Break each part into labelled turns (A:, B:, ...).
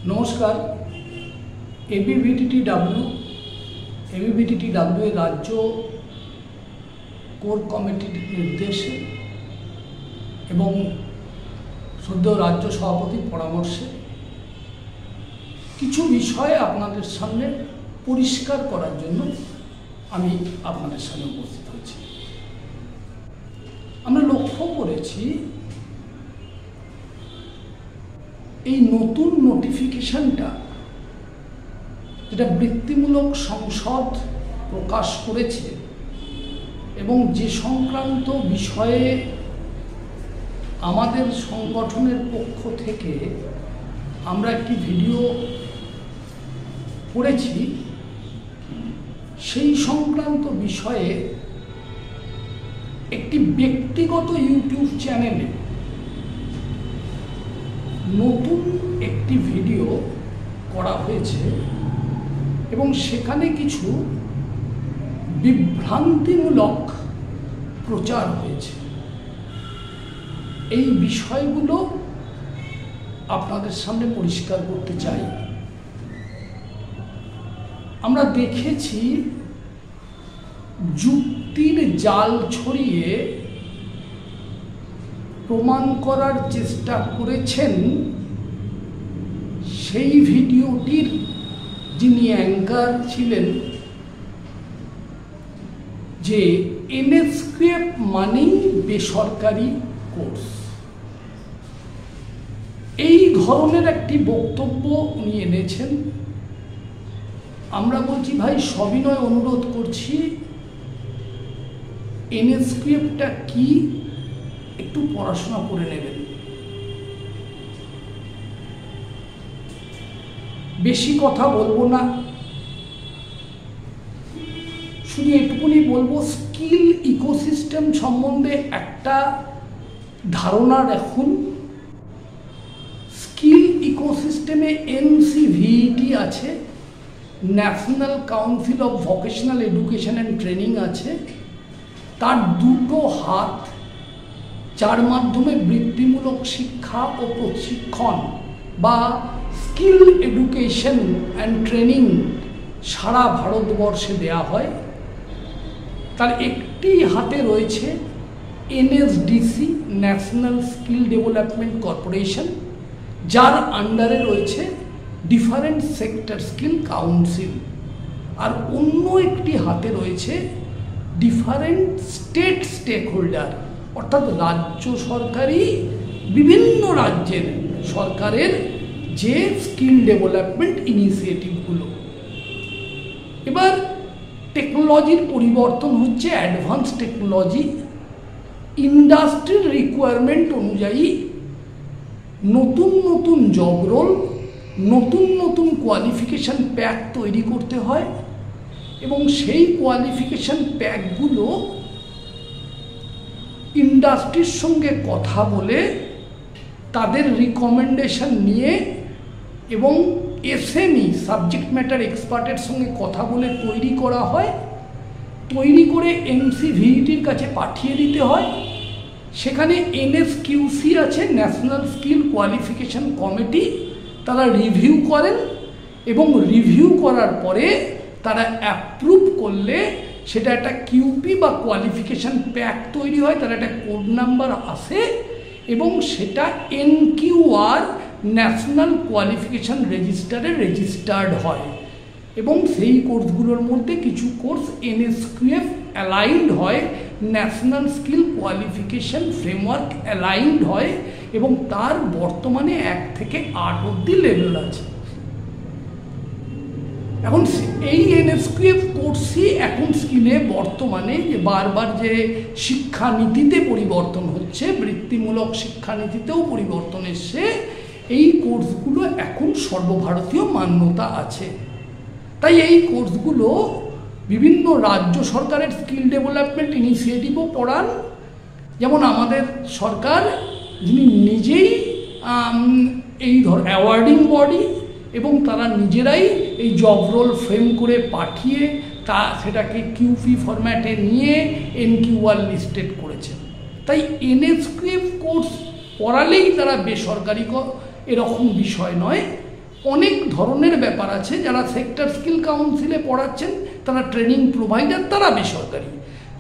A: নমস্কার। এবিভিটিটিডব্লিউ এর রাজ্য কোর কমিটির নির্দেশে এবং শ্রদ্ধেয় রাজ্য সভাপতির পরামর্শে কিছু বিষয় আপনাদের সামনে পরিষ্কার করার জন্য আমি আপনাদের সামনে উপস্থিত হয়েছি। আমরা লক্ষ্য করেছি এই নতুন নোটিফিকেশনটা যেটা বৃত্তিমূলক সংসদ প্রকাশ করেছে এবং যে সংক্রান্ত বিষয়ে আমাদের সংগঠনের পক্ষ থেকে আমরা একটি ভিডিও করেছি, সেই সংক্রান্ত বিষয়ে একটি ব্যক্তিগত ইউটিউব চ্যানেলে নতুন একটি ভিডিও করা হয়েছে এবং সেখানে কিছু বিভ্রান্তিমূলক প্রচার হয়েছে। এই বিষয়গুলো আপনাদের সামনে পরিষ্কার করতে চাই। আমরা দেখেছি যুক্তির জাল ছড়িয়ে প্রমাণ করার চেষ্টা করেছেন সেই ভিডিওটির যিনি অ্যাঙ্কার ছিলেন যে এনএসকিউএফ মানেই বেসরকারি কোর্স। এই ধরনের একটি বক্তব্য উনি এনেছেন। আমরা বলছি, ভাই সবিনয় অনুরোধ করছি, এনএসকিউএফটা কি একটু পড়াশোনা করে নেবেন। বেশি কথা বলবো না, শুধু এটুকুনি বলবো, স্কিল ইকোসিস্টেম সম্বন্ধে একটা ধারণা রাখুন। স্কিল ইকোসিস্টেমে এনসিভিইটি আছে, national council of vocational education and training আছে। তার দুটো হাত, যার মাধ্যমে বৃত্তিমূলক শিক্ষা ও প্রশিক্ষণ বা স্কিল এডুকেশন অ্যান্ড ট্রেনিং সারা ভারতবর্ষে দেয়া হয়। তার একটি হাতে রয়েছে NSDC, national skill development corporation, যার আন্ডারে রয়েছে ডিফারেন্ট সেক্টর স্কিল কাউন্সিল। আর অন্য একটি হাতে রয়েছে ডিফারেন্ট স্টেক হোল্ডার, অর্থাৎ রাজ্য সরকারি, বিভিন্ন রাজ্যের সরকারের যে স্কিল ডেভেলপমেন্ট ইনিশিয়েটিভগুলো। এবার টেকনোলজির পরিবর্তন হচ্ছে, অ্যাডভান্স টেকনোলজি, ইন্ডাস্ট্রির রিকোয়ারমেন্ট অনুযায়ী নতুন নতুন জব রোল, নতুন নতুন কোয়ালিফিকেশন প্যাক তৈরি করতে হয় এবং সেই কোয়ালিফিকেশন প্যাকগুলো ইন্ডাস্ট্রির সঙ্গে কথা বলে তাদের রিকমেন্ডেশন নিয়ে এবং এসএমই সাবজেক্ট ম্যাটার এক্সপার্টের সঙ্গে কথা বলে তৈরি করা হয়। তৈরি করে এনসিভিইটির কাছে পাঠিয়ে দিতে হয়। সেখানে এনএসকিউসি আছে, ন্যাশনাল স্কিল কোয়ালিফিকেশন কমিটি, তারা রিভিউ করেন এবং রিভিউ করার পরে তারা অ্যাপ্রুভ করলে সেটা একটা কিউপি বা কোয়ালিফিকেশন প্যাক তৈরি হয়, তার একটা কোড নাম্বার আসে এবং সেটা এনকিউআর ন্যাশনাল কোয়ালিফিকেশন রেজিস্টারে রেজিস্টার্ড হয়। এবং সেই কোর্সগুলোর মধ্যে কিছু কোর্স এনএসকিউএফ অ্যালাইন্ড হয়, national skill qualification framework aligned হয় এবং তার বর্তমানে 1 থেকে 8 অবধি লেভেল আছে। এখন এই এনএসকিউএফ কোর্সই এখন স্কিলে বর্তমানে যে বারবার যে শিক্ষানীতিতে পরিবর্তন হচ্ছে, বৃত্তিমূলক শিক্ষানীতিতেও পরিবর্তন এসছে, এই কোর্সগুলো এখন সর্বভারতীয় মান্যতা আছে। তাই এই কোর্সগুলো বিভিন্ন রাজ্য সরকারের স্কিল ডেভেলপমেন্ট ইনিশিয়েটিভও পড়ান। যেমন আমাদের সরকার, যিনি নিজেই এই অ্যাওয়ার্ডিং বডি এবং তারা নিজেরাই এই জব রোল ফ্রেম করে পাঠিয়ে সেটাকে কিউপি ফরম্যাটে নিয়ে এনকিউআর লিস্টেড করেছেন। তাই এনএসকিউএফ কোর্স পড়ালেই তারা বেসরকারি এরকম বিষয় নয়। অনেক ধরনের ব্যাপার আছে। যারা সেক্টর স্কিল কাউন্সিলে পড়াচ্ছেন তারা ট্রেনিং প্রোভাইডার, তারা বেসরকারি।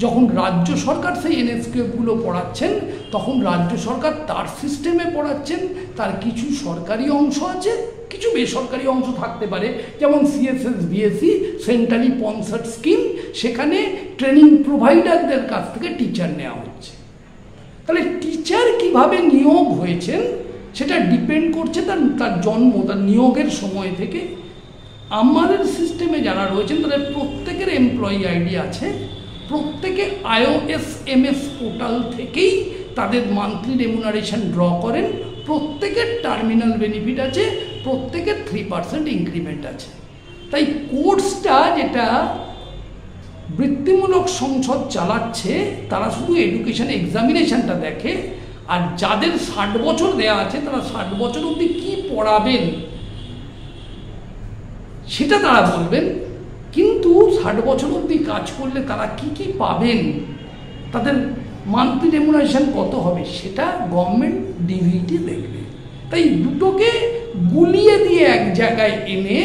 A: যখন রাজ্য সরকার সেই এনএসকিউগুলো পড়াচ্ছেন তখন রাজ্য সরকার তার সিস্টেমে পড়াচ্ছেন। তার কিছু সরকারি অংশ আছে, কিছু বেসরকারি অংশ থাকতে পারে, যেমন CSS BSc centrally sponsored scheme, সেখানে ট্রেনিং প্রোভাইডারদের কাছ থেকে টিচার নেওয়া হচ্ছে। তাহলে টিচার কিভাবে নিয়োগ হয়েছেন সেটা ডিপেন্ড করছে তার জন্ম, তার নিয়োগের সময় থেকে। আমাদের সিস্টেমে যারা রয়েছেন তাদের প্রত্যেকের এমপ্লয়ি আইডি আছে, প্রত্যেকে IOSMS পোর্টাল থেকেই তাদের মান্থলি রেমুনারেশন ড্র করেন, প্রত্যেকের টার্মিনাল বেনিফিট আছে, প্রত্যেকের 3% ইনক্রিমেন্ট আছে। তাই কোর্সটা যেটা বৃত্তিমূলক সংসদ চালাচ্ছে তারা শুধু এডুকেশন এক্সামিনেশনটা দেখে, আর যাদের 60 বছর দেয়া আছে তারা 60 বছর অবধি কী পড়াবেন সেটা তারা বলবেন। কিন্তু 60 বছর অবধি কাজ করলে তারা কি কি পাবেন, তাদের মান্থলি রেমুনারেশন কত হবে, সেটা গভর্নমেন্ট ডিভিটি দেখবে। তাই দুটোকে গুলিয়ে দিয়ে এক জায়গায় এনে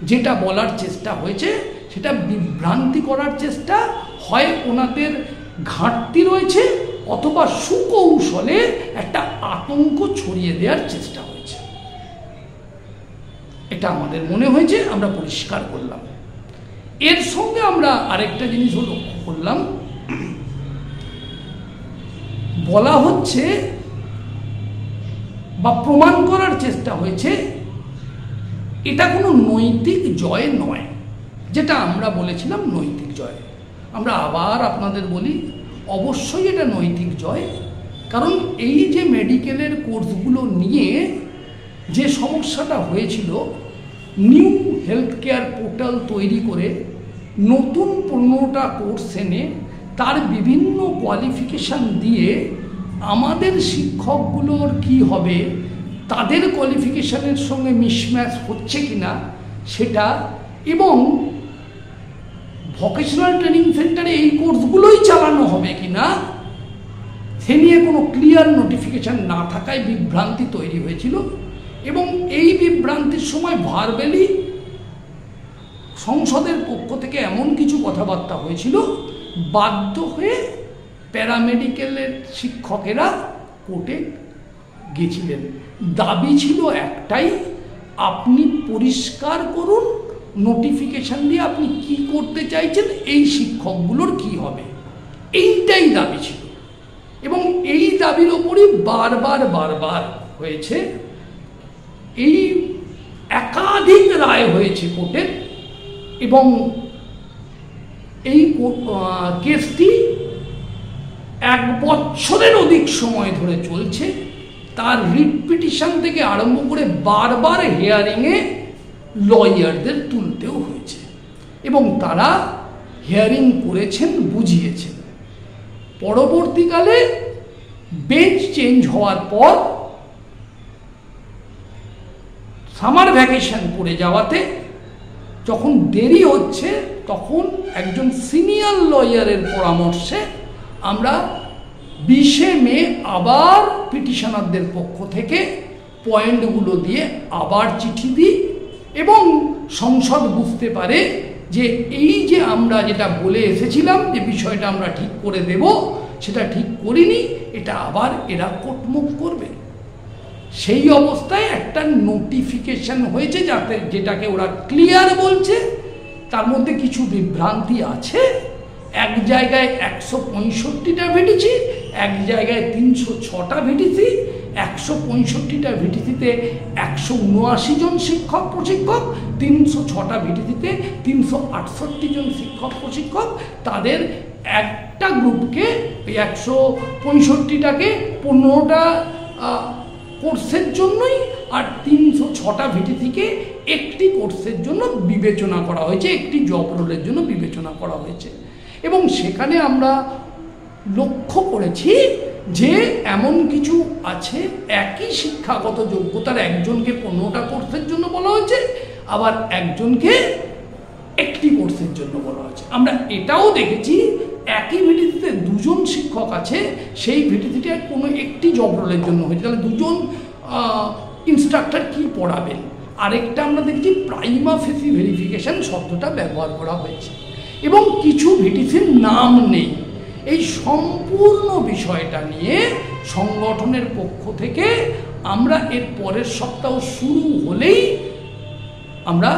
A: যেটা বলার চেষ্টা হয়েছে সেটা বিভ্রান্তি করার চেষ্টা হয়, ওনাদের ঘাটতি রয়েছে, অথবা সুকৌশলে একটা আতঙ্ক ছড়িয়ে দেওয়ার চেষ্টা হয়েছে। এটা আমাদের মনে হয়েছে, আমরা পরিষ্কার করলাম। এর সঙ্গে আমরা আরেকটা জিনিসও লক্ষ্য করলাম, বলা হচ্ছে বা প্রমাণ করার চেষ্টা হয়েছে এটা কোনো নৈতিক জয় নয়, যেটা আমরা বলেছিলাম নৈতিক জয়। আমরা আবার আপনাদের বলি অবশ্যই এটা নৈতিক জয়, কারণ এই যে মেডিকেলের কোর্সগুলো নিয়ে যে সমস্যাটা হয়েছিল, নিউ হেলথ কেয়ার পোর্টাল তৈরি করে নতুন 15টা কোর্স এনে তার বিভিন্ন কোয়ালিফিকেশান দিয়ে আমাদের শিক্ষকগুলোর কি হবে, তাদের কোয়ালিফিকেশানের সঙ্গে মিসম্যাচ হচ্ছে কিনা সেটা, এবং ভোকেশনাল ট্রেনিং সেন্টারে এই কোর্সগুলোই চালানো হবে কিনা সে নিয়ে কোনো ক্লিয়ার নোটিফিকেশান না থাকায় বিভ্রান্তি তৈরি হয়েছিল। এবং এই বিভ্রান্তির সময় ভার্বালি সংসদের পক্ষ থেকে এমন কিছু কথাবার্তা হয়েছিল, বাধ্য হয়ে প্যারামেডিক্যালের শিক্ষকেরা কোর্টে গেছিলেন। দাবি ছিল একটাই, আপনি পরিষ্কার করুন নোটিফিকেশান দিয়ে আপনি কি করতে চাইছেন, এই শিক্ষকগুলোর কি হবে, এইটাই দাবি ছিল। এবং এই দাবির ওপরই বারবার হয়েছে, এই একাধিক রায় হয়েছে কোর্টের, এবং এই কেসটি 1 বছরের অধিক সময় ধরে চলছে। তার রিট পিটিশন থেকে আরম্ভ করে বারবার হিয়ারিংয়ে লয়ারদের তুলতেও হয়েছে, এবং তারা হিয়ারিং করেছেন, বুঝিয়েছেন। পরবর্তীকালে বেঞ্চ চেঞ্জ হওয়ার পর সামার ভ্যাকেশন পড়ে যাওয়াতে যখন দেরি হচ্ছে, তখন একজন সিনিয়র লয়ারের পরামর্শে আমরা 20শে মে আবার পিটিশনারদের পক্ষ থেকে পয়েন্টগুলো দিয়ে আবার চিঠি দিই, এবং সংসদ বুঝতে পারে যে এই যে আমরা যেটা বলে এসেছিলাম যে বিষয়টা আমরা ঠিক করে দেব, সেটা ঠিক করিনি, এটা আবার এরা কোর্টমুভ করবে। সেই অবস্থায় একটা নোটিফিকেশন হয়েছে, যেটাকে ওরা ক্লিয়ার বলছে, তার মধ্যে কিছু বিভ্রান্তি আছে। এক জায়গায় 165টা ভিটিসি, এক জায়গায় 306টা ভিটিসি। 165টা ভিটিসিতে 179 জন শিক্ষক প্রশিক্ষক, 306টা ভিটিসিতে 368 জন শিক্ষক প্রশিক্ষক। তাদের একটা গ্রুপকে, 165টাকে 15টা কোর্সের জন্যই, আর 306টা ভিটিসিকে একটি কোর্সের জন্য বিবেচনা করা হয়েছে, একটি জব রোলের জন্য বিবেচনা করা হয়েছে। এবং সেখানে আমরা লক্ষ্য করেছি যে এমন কিছু আছে, একই শিক্ষাগত যোগ্যতার একজনকে 15টা কোর্সের জন্য বলা হয়েছে, আবার একজনকে একটি কোর্সের জন্য বলা হয়েছে। আমরা এটাও দেখেছি একই ভিটিসিতে 2 জন শিক্ষক আছে, সেই ভিটিসিটা কোনো একটি জব রোলের জন্য হয়েছে, তাহলে 2 জন ইনস্ট্রাক্টর কি পড়াবেন। আরেকটা আমরা দেখছি প্রাইমা ফেসি ভেরিফিকেশন শব্দটা ব্যবহার করা হয়েছে এবং কিছু ভিটিসির নাম নেই। এই সম্পূর্ণ বিষয়টা নিয়ে সংগঠনের পক্ষ থেকে আমরা এর পরের সপ্তাহ শুরু হলেই আমরা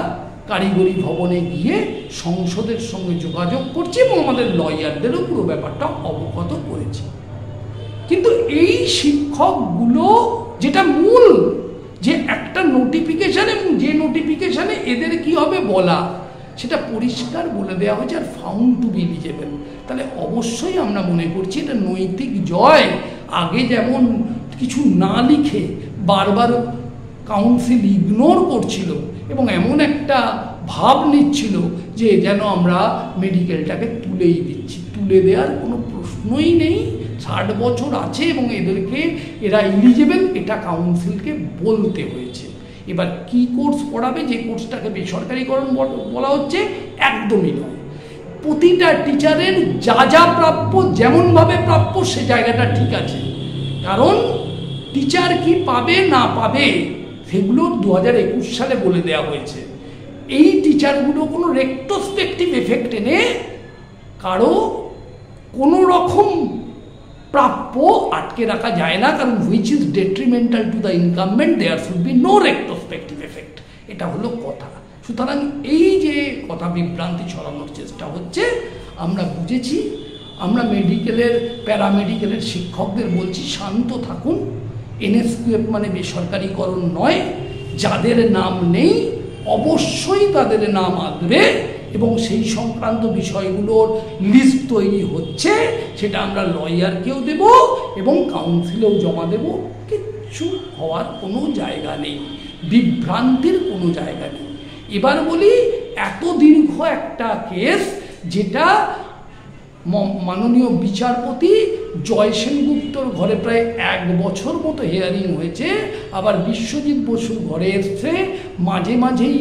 A: কারিগরি ভবনে গিয়ে সংসদের সঙ্গে যোগাযোগ করছি এবং আমাদের লয়ারদেরও পুরো ব্যাপারটা অবগত করেছি। কিন্তু এই শিক্ষকগুলো যেটা মূল যে একটা নোটিফিকেশান এবং যে নোটিফিকেশানে এদের কি হবে বলা, সেটা পরিষ্কার বলে দেওয়া হয়েছে are found to B eligible. তাহলে অবশ্যই আমরা মনে করছি এটা নৈতিক জয়। আগে যেমন কিছু না লিখে বারবার কাউন্সিল ইগনোর করছিল এবং এমন একটা ভাব নিচ্ছিল যে যেন আমরা মেডিকেলটাকে তুলেই দিচ্ছি, তুলে দেওয়ার কোনো প্রশ্নই নেই। 60 বছর আছে এবং এরা এলিজেবল, এটা কাউন্সিলকে বলতে হয়েছে। এবার কি কোর্স পড়াবে, যে কোর্সটাকে বেসরকারিকরণ বলা হচ্ছে, একদমই নয়। প্রতিটা টিচারের যা যা প্রাপ্য, যেমনভাবে প্রাপ্য, সে জায়গাটা ঠিক আছে। কারণ টিচার কি পাবে না পাবে সেগুলো 2021 সালে বলে দেওয়া হয়েছে। এই টিচারগুলো কোনো রেট্রোস্পেক্টিভ এফেক্ট এনে কারো কোনো রকম প্রাপ্য আটকে রাখা যায় না, কারণ which is detrimental to the incumbent there should be no retrospective effect. এটা হলো কথা। সুতরাং এই যে কথা বিভ্রান্তি ছড়ানোর চেষ্টা হচ্ছে, আমরা বুঝেছি। আমরা মেডিকেলের প্যারামেডিকেলের শিক্ষকদের বলছি শান্ত থাকুন। এনএসকিউএফ মানে বেসরকারিকরণ নয়। যাদের নাম নেই অবশ্যই তাদের নাম আসবে এবং সেই সংক্রান্ত বিষয়গুলোর লিস্ট তৈরি হচ্ছে, সেটা আমরা লয়ারকেও দেব এবং কাউন্সিলেও জমা দেব। কিচ্ছু হওয়ার কোনো জায়গা নেই, বিভ্রান্তির কোনো জায়গা নেই। এবার বলি, এত দীর্ঘ একটা কেস যেটা মাননীয় বিচারপতি জয় সেনগুপ্তর ঘরে প্রায় 1 বছর মতো হিয়ারিং হয়েছে, আবার বিশ্বজিৎ বসুর ঘরে এসছে, মাঝে মাঝেই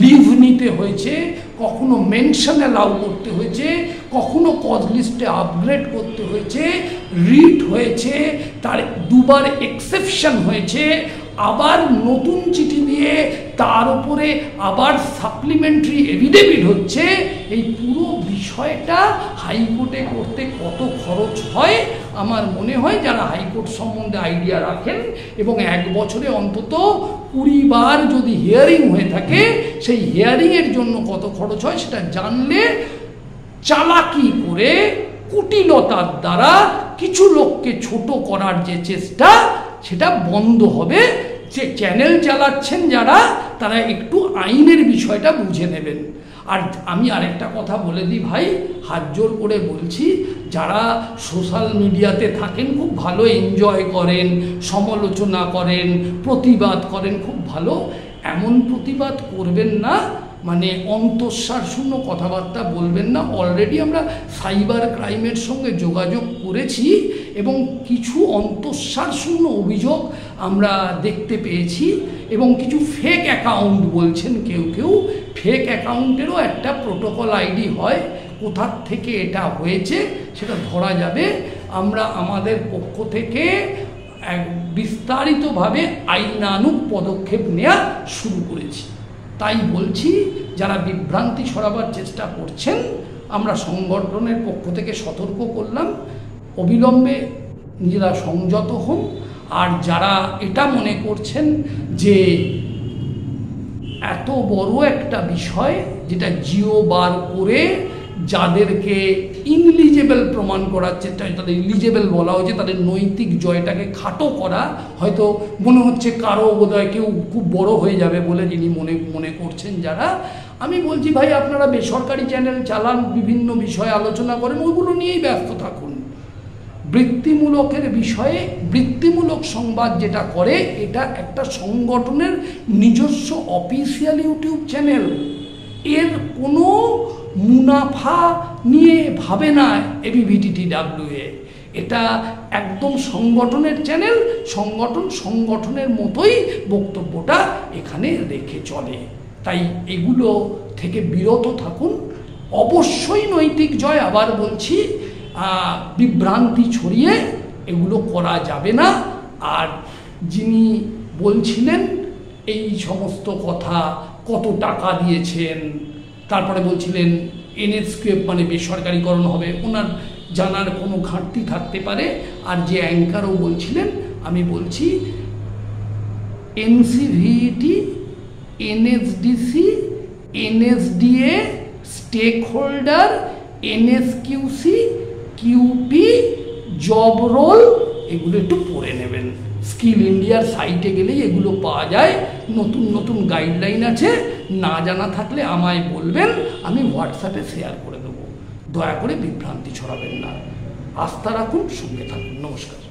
A: লিভ নিতে হয়েছে, কখনো মেনশন অ্যালাউ করতে হয়েছে, কখনো কজ লিস্টে আপগ্রেড করতে হয়েছে, রিট হয়েছে, তার 2বার এক্সেপশন হয়েছে, আবার নতুন চিঠি দিয়ে তার উপরে আবার সাপ্লিমেন্টারি এভিডেভিট হচ্ছে। এই পুরো বিষয়টা হাইকোর্টে করতে কত খরচ হয় আমার মনে হয় যারা হাইকোর্ট সম্বন্ধে আইডিয়া রাখেন, এবং 1 বছরে অন্তত 20 বার যদি হিয়ারিং হয়ে থাকে, সেই হিয়ারিংয়ের জন্য কত খরচ হয় সেটা জানলে চালাকি করে কুটিলতার দ্বারা কিছু লোককে ছোট করার যে চেষ্টা, সেটা বন্ধ হবে। যে চ্যানেল চালাচ্ছেন যারা, তারা একটু আইনের বিষয়টা বুঝে নেবেন। আর আমি আরেকটা কথা বলে দিই ভাই, হাত জোর করে বলছি, যারা সোশ্যাল মিডিয়াতে থাকেন খুব ভালো এনজয় করেন, সমালোচনা করেন, প্রতিবাদ করেন, খুব ভালো। এমন প্রতিবাদ করবেন না, মানে অন্তঃসার শূন্য কথাবার্তা বলবেন না। অলরেডি আমরা সাইবার ক্রাইমের সঙ্গে যোগাযোগ করেছি এবং কিছু অন্তঃসার শূন্য অভিযোগ আমরা দেখতে পেয়েছি এবং কিছু ফেক অ্যাকাউন্ট বলছেন কেউ কেউ। ফেক অ্যাকাউন্টেরও একটা প্রোটোকল আইডি হয়, কোথা থেকে এটা হয়েছে সেটা ধরা যাবে। আমরা আমাদের পক্ষ থেকে বিস্তারিতভাবে আইনানুগ পদক্ষেপ নেওয়া শুরু করেছি। তাই বলছি, যারা বিভ্রান্তি ছড়াবার চেষ্টা করছেন, আমরা সংগঠনের পক্ষ থেকে সতর্ক করলাম, অবিলম্বে নিজেরা সংযত হন। আর যারা এটা মনে করছেন যে এত বড় একটা বিষয় যেটা জিও বার করে যাদেরকে ইনএলিজেবল প্রমাণ করার চেষ্টা, তাদের এলিজেবল বলা হয়েছে, তাদের নৈতিক জয়টাকে খাটো করা, হয়তো মনে হচ্ছে কারো বোধহয় কেউ খুব বড় হয়ে যাবে বলে যিনি মনে করছেন যারা। আমি বলছি ভাই, আপনারা বেসরকারি চ্যানেল চালান, বিভিন্ন বিষয়ে আলোচনা করেন, ওইগুলো নিয়েই ব্যস্ত থাকুন। বৃত্তিমূলকের বিষয়ে বৃত্তিমূলক সংবাদ যেটা করে, এটা একটা সংগঠনের নিজস্ব অফিসিয়াল ইউটিউব চ্যানেল। এর কোনো মুনাফা নিয়ে ভাবে না ABVTTWA। এটা একদম সংগঠনের চ্যানেল, সংগঠনের মতোই বক্তব্যটা এখানে রেখে চলে। তাই এগুলো থেকে বিরত থাকুন। অবশ্যই নৈতিক জয়, আবার বলছি, বিভ্রান্তি ছড়িয়ে এগুলো করা যাবে না। আর যিনি বলছিলেন এই সমস্ত কথা, কত টাকা দিয়েছেন, তারপরে বলছিলেন এনএসকিউএফ মানে বেসরকারিকরণ হবে, ওনার জানার কোনো ঘাটতি থাকতে পারে। আর যে অ্যাঙ্কারও বলছিলেন, আমি বলছি NCVT, NSDC, NSDA, stakeholder, NSQC, QP, job role, এগুলো একটু পড়ে নেবেন। স্কিল ইন্ডিয়ার সাইটে গেলেই এগুলো পাওয়া যায়, নতুন নতুন গাইডলাইন আছে। না জানা থাকলে আমায় বলবেন, আমি হোয়াটসঅ্যাপে শেয়ার করে দেবো। দয়া করে বিভ্রান্তি ছড়াবেন না। আস্থা রাখুন, সঙ্গে থাকুন। নমস্কার।